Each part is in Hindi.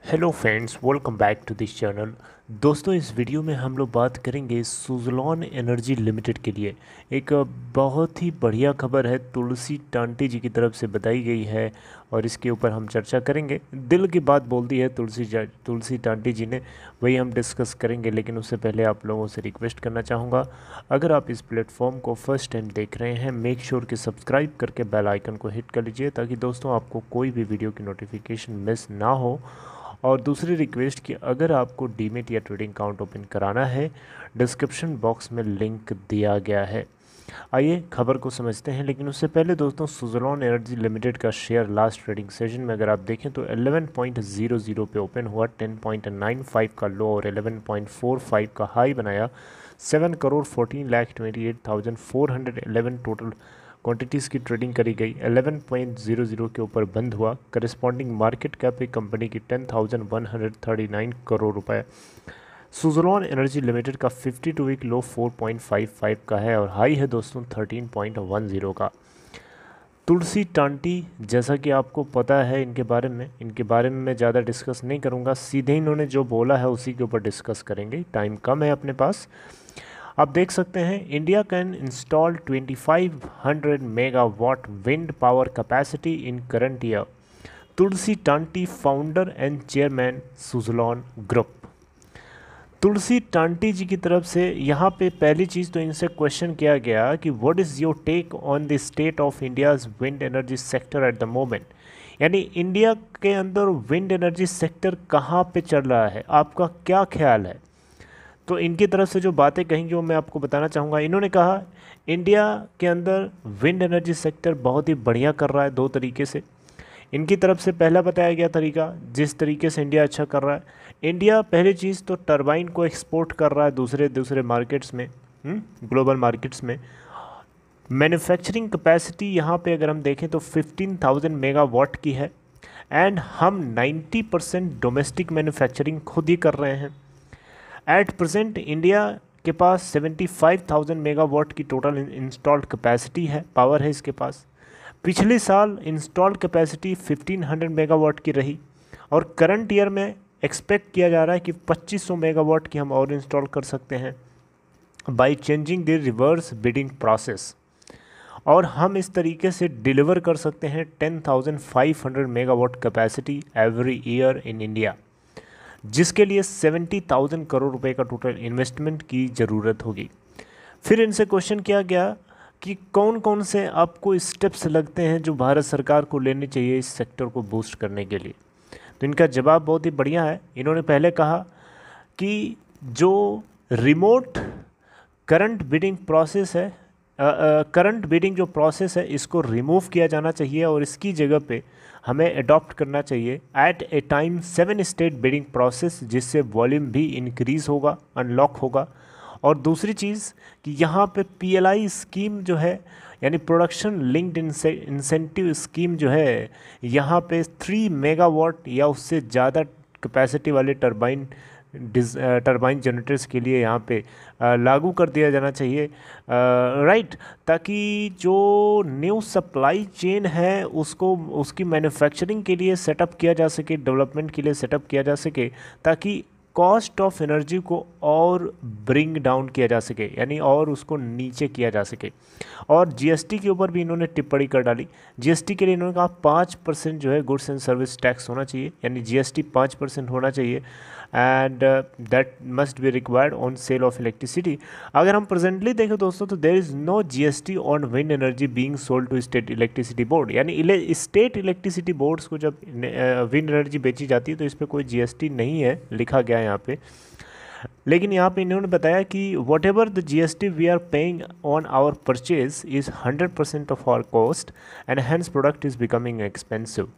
Hello friends, welcome back to this channel. दोस्तों, इस वीडियो में हम लोग बात करेंगे सुज़लॉन एनर्जी लिमिटेड के लिए। एक बहुत ही बढ़िया खबर है, तुलसी टांटी जी की तरफ से बताई गई है और इसके ऊपर हम चर्चा करेंगे। दिल की बात बोल दी है तुलसी टांटी जी ने, वही हम डिस्कस करेंगे। लेकिन उससे पहले आप लोगों से रिक्वेस्ट करना चाहूँगा, अगर आप इस प्लेटफॉर्म को फर्स्ट टाइम देख रहे हैं, मेक श्योर कि सब्सक्राइब करके बेल आइकन को हिट कर लीजिए, ताकि दोस्तों आपको कोई भी वीडियो की नोटिफिकेशन मिस ना हो। और दूसरी रिक्वेस्ट कि अगर आपको डीमेट या ट्रेडिंग अकाउंट ओपन कराना है, डिस्क्रिप्शन बॉक्स में लिंक दिया गया है। आइए खबर को समझते हैं। लेकिन उससे पहले दोस्तों, सुज़लॉन एनर्जी लिमिटेड का शेयर लास्ट ट्रेडिंग सेशन में अगर आप देखें तो 11.00 पे ओपन हुआ, 10.95 का लो और 11.45 का हाई बनाया। 7,14,28,411 टोटल क्वांटिटीज़ की ट्रेडिंग करी गई। 11.00 के ऊपर बंद हुआ। करस्पॉन्डिंग मार्केट कैप एक कंपनी की 10,139 करोड़ रुपए। सुज़लॉन एनर्जी लिमिटेड का 52 वीक लो 4.55 का है और हाई है दोस्तों 13.10 का। तुलसी टांटी, जैसा कि आपको पता है इनके बारे में मैं ज़्यादा डिस्कस नहीं करूँगा, सीधे इन्होंने जो बोला है उसी के ऊपर डिस्कस करेंगे। टाइम कम है अपने पास। आप देख सकते हैं, India can install 2500 megawatt wind power capacity in current year. Tulsi Tanti, founder and chairman, Suzlon group. Tulsi Tanti ji की तरफ से यहाँ पे पहली चीज़ तो इनसे क्वेश्चन किया गया कि what is your take on the state of India's wind energy sector at the moment. यानी इंडिया के अंदर विंड एनर्जी सेक्टर कहाँ पे चल रहा है, आपका क्या ख्याल है। तो इनकी तरफ से जो बातें कहेंगी वो मैं आपको बताना चाहूँगा। इन्होंने कहा इंडिया के अंदर विंड एनर्जी सेक्टर बहुत ही बढ़िया कर रहा है दो तरीके से। इनकी तरफ से पहला बताया गया तरीका, जिस तरीके से इंडिया अच्छा कर रहा है, इंडिया पहली चीज़ तो टरबाइन को एक्सपोर्ट कर रहा है दूसरे दूसरे मार्केट्स में, ग्लोबल मार्केट्स में। मैन्युफैक्चरिंग कैपेसिटी यहाँ पे अगर हम देखें तो 15,000 मेगावाट की है एंड हम 90% डोमेस्टिक मैन्युफैक्चरिंग खुद ही कर रहे हैं। एट प्रेजेंट इंडिया के पास 75,000 मेगावाट की टोटल इंस्टॉल्ड कैपेसिटी है, पावर है इसके पास। पिछले साल इंस्टॉल्ड कैपेसिटी 1500 मेगावाट की रही और करंट ईयर में एक्सपेक्ट किया जा रहा है कि 2500 मेगावाट की हम और इंस्टॉल कर सकते हैं by changing the reverse bidding process. और हम इस तरीके से डिलीवर कर सकते हैं 10,500 megawatt capacity every year in India, जिसके लिए 70,000 करोड़ रुपए का टोटल इन्वेस्टमेंट की ज़रूरत होगी। फिर इनसे क्वेश्चन किया गया कि कौन कौन से आपको स्टेप्स लगते हैं जो भारत सरकार को लेने चाहिए इस सेक्टर को बूस्ट करने के लिए। तो इनका जवाब बहुत ही बढ़िया है। इन्होंने पहले कहा कि जो रिमोट करंट बिडिंग प्रोसेस है, करंट बिडिंग जो प्रोसेस है, इसको रिमूव किया जाना चाहिए और इसकी जगह पे हमें अडॉप्ट करना चाहिए at a time 7 state bidding process, जिससे वॉल्यूम भी इंक्रीज़ होगा, अनलॉक होगा। और दूसरी चीज़ कि यहाँ पे पीएलआई स्कीम जो है, यानी प्रोडक्शन लिंक्ड इंसेंटिव स्कीम जो है, यहाँ पे 3 मेगावाट या उससे ज़्यादा कैपेसिटी वाले टरबाइन जनरेटर्स के लिए यहाँ पे लागू कर दिया जाना चाहिए, राइट। ताकि जो न्यू सप्लाई चेन है उसको उसकी मैन्युफैक्चरिंग के लिए सेटअप किया जा सके, डेवलपमेंट के लिए सेटअप किया जा सके, ताकि कॉस्ट ऑफ एनर्जी को और ब्रिंग डाउन किया जा सके, यानी और उसको नीचे किया जा सके। और जीएसटी के ऊपर भी इन्होंने टिप्पणी कर डाली। जीएसटी के लिए इन्होंने कहा 5% जो है गुड्स एंड सर्विस टैक्स होना चाहिए, यानी जीएसटी 5% होना चाहिए and that must be required on sale of electricity. अगर हम प्रेजेंटली देखें दोस्तों तो there is no GST on wind energy being sold to state electricity board, यानी स्टेट इलेक्ट्रिसिटी बोर्ड्स को जब विंड एनर्जी बेची जाती है तो इस पर कोई जीएसटी नहीं है, लिखा गया है यहाँ पे। लेकिन यहाँ पे इन्होंने बताया कि whatever the GST we are paying on our purchase is 100% of our cost and hence product is becoming expensive.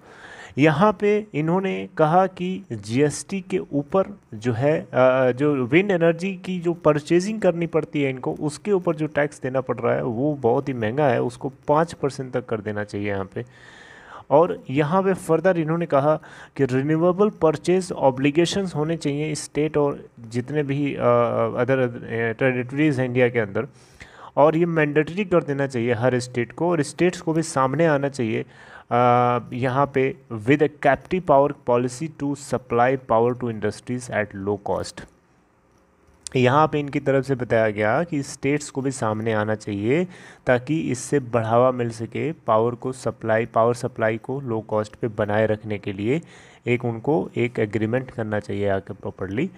यहाँ पे इन्होंने कहा कि जीएसटी के ऊपर जो है जो विंड एनर्जी की जो परचेजिंग करनी पड़ती है इनको, उसके ऊपर जो टैक्स देना पड़ रहा है वो बहुत ही महंगा है, उसको 5% तक कर देना चाहिए यहाँ पे। और यहाँ पे फर्दर इन्होंने कहा कि रिन्यूएबल परचेज ऑब्लिगेशंस होने चाहिए स्टेट और जितने भी अदर टेरिटरीज़ हैं इंडिया के अंदर, और ये मैंडेटरी कर देना चाहिए हर स्टेट को, और स्टेट्स को भी सामने आना चाहिए यहाँ पे with a captive power policy to supply power to industries at low cost. यहाँ पे इनकी तरफ से बताया गया कि स्टेट्स को भी सामने आना चाहिए ताकि इससे बढ़ावा मिल सके पावर सप्लाई को लो कॉस्ट पे बनाए रखने के लिए उनको एक एग्रीमेंट करना चाहिए आके प्रॉपरली।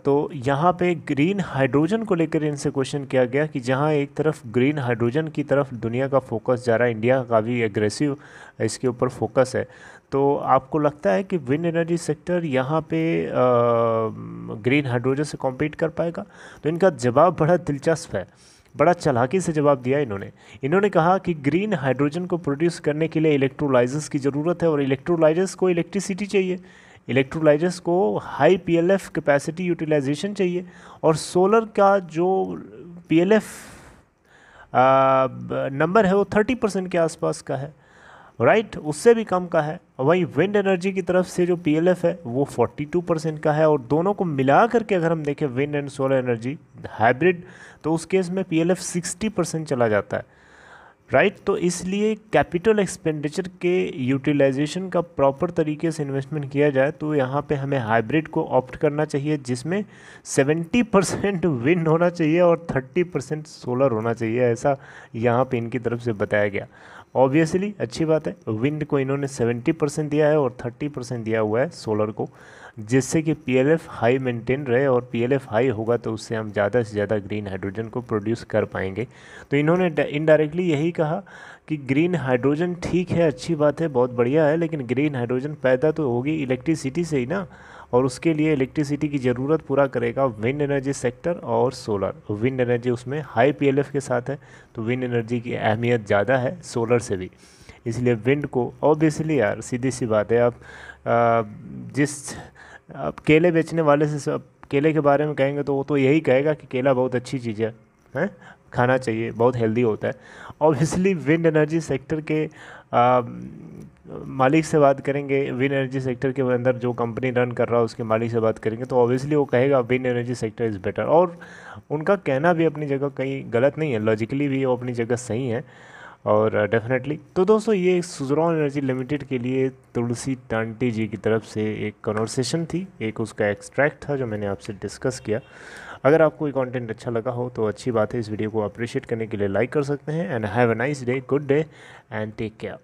तो यहाँ पे ग्रीन हाइड्रोजन को लेकर इनसे क्वेश्चन किया गया कि जहाँ एक तरफ ग्रीन हाइड्रोजन की तरफ दुनिया का फोकस जा रहा है, इंडिया का भी एग्रेसिव इसके ऊपर फोकस है, तो आपको लगता है कि विंड एनर्जी सेक्टर यहाँ पे ग्रीन हाइड्रोजन से कॉम्पीट कर पाएगा? तो इनका जवाब बड़ा दिलचस्प है, बड़ा चालाकी से जवाब दिया इन्होंने कहा कि ग्रीन हाइड्रोजन को प्रोड्यूस करने के लिए इलेक्ट्रोलाइजर्स की ज़रूरत है और इलेक्ट्रोलाइजर्स को इलेक्ट्रिसिटी चाहिए, इलेक्ट्रोलाइजर्स को हाई पीएलएफ कैपेसिटी यूटिलाइजेशन चाहिए और सोलर का जो पीएलएफ नंबर है वो 30% के आसपास का है, राइट, उससे भी कम का है। वहीं विंड एनर्जी की तरफ से जो पीएलएफ है वो 42% का है और दोनों को मिला करके अगर हम देखें wind and solar energy hybrid, तो उस केस में पीएलएफ 60% चला जाता है, राइट। तो इसलिए कैपिटल एक्सपेंडिचर के यूटिलाइजेशन का प्रॉपर तरीके से इन्वेस्टमेंट किया जाए तो यहाँ पे हमें हाइब्रिड को ऑप्ट करना चाहिए जिसमें 70% विंड होना चाहिए और 30% सोलर होना चाहिए, ऐसा यहाँ पे इनकी तरफ से बताया गया। ऑब्वियसली अच्छी बात है, विंड को इन्होंने 70% दिया है और 30% दिया हुआ है सोलर को, जिससे कि पीएलएफ हाई मेंटेन रहे और पीएलएफ हाई होगा तो उससे हम ज़्यादा से ज़्यादा ग्रीन हाइड्रोजन को प्रोड्यूस कर पाएंगे। तो इन्होंने इनडायरेक्टली यही कहा कि ग्रीन हाइड्रोजन ठीक है, अच्छी बात है, बहुत बढ़िया है, लेकिन ग्रीन हाइड्रोजन पैदा तो होगी इलेक्ट्रिसिटी से ही ना, और उसके लिए इलेक्ट्रिसिटी की ज़रूरत पूरा करेगा विंड एनर्जी सेक्टर और सोलर। विंड एनर्जी उसमें हाई पीएलएफ के साथ है तो विंड एनर्जी की अहमियत ज़्यादा है सोलर से भी, इसलिए विंड को ऑब्वियसली यार सीधी सी बात है। आप केले बेचने वाले से सब केले के बारे में कहेंगे तो वो तो यही कहेगा कि केला बहुत अच्छी चीज़ है, हैं, खाना चाहिए, बहुत हेल्दी होता है। ऑब्वियसली विंड एनर्जी सेक्टर के मालिक से बात करेंगे, विंड एनर्जी सेक्टर के अंदर जो कंपनी रन कर रहा है उसके मालिक से बात करेंगे तो ऑब्वियसली वो कहेगा wind energy sector is better, और उनका कहना भी अपनी जगह कहीं गलत नहीं है, लॉजिकली भी वो अपनी जगह सही है। और डेफिनेटली तो दोस्तों ये सुज़लॉन एनर्जी लिमिटेड के लिए तुलसी टांटी जी की तरफ से एक कन्वर्सेशन थी, एक उसका एक्सट्रैक्ट था जो मैंने आपसे डिस्कस किया। अगर आपको ये कंटेंट अच्छा लगा हो तो अच्छी बात है, इस वीडियो को अप्रिशिएट करने के लिए लाइक कर सकते हैं। And have a nice day, good day and take care.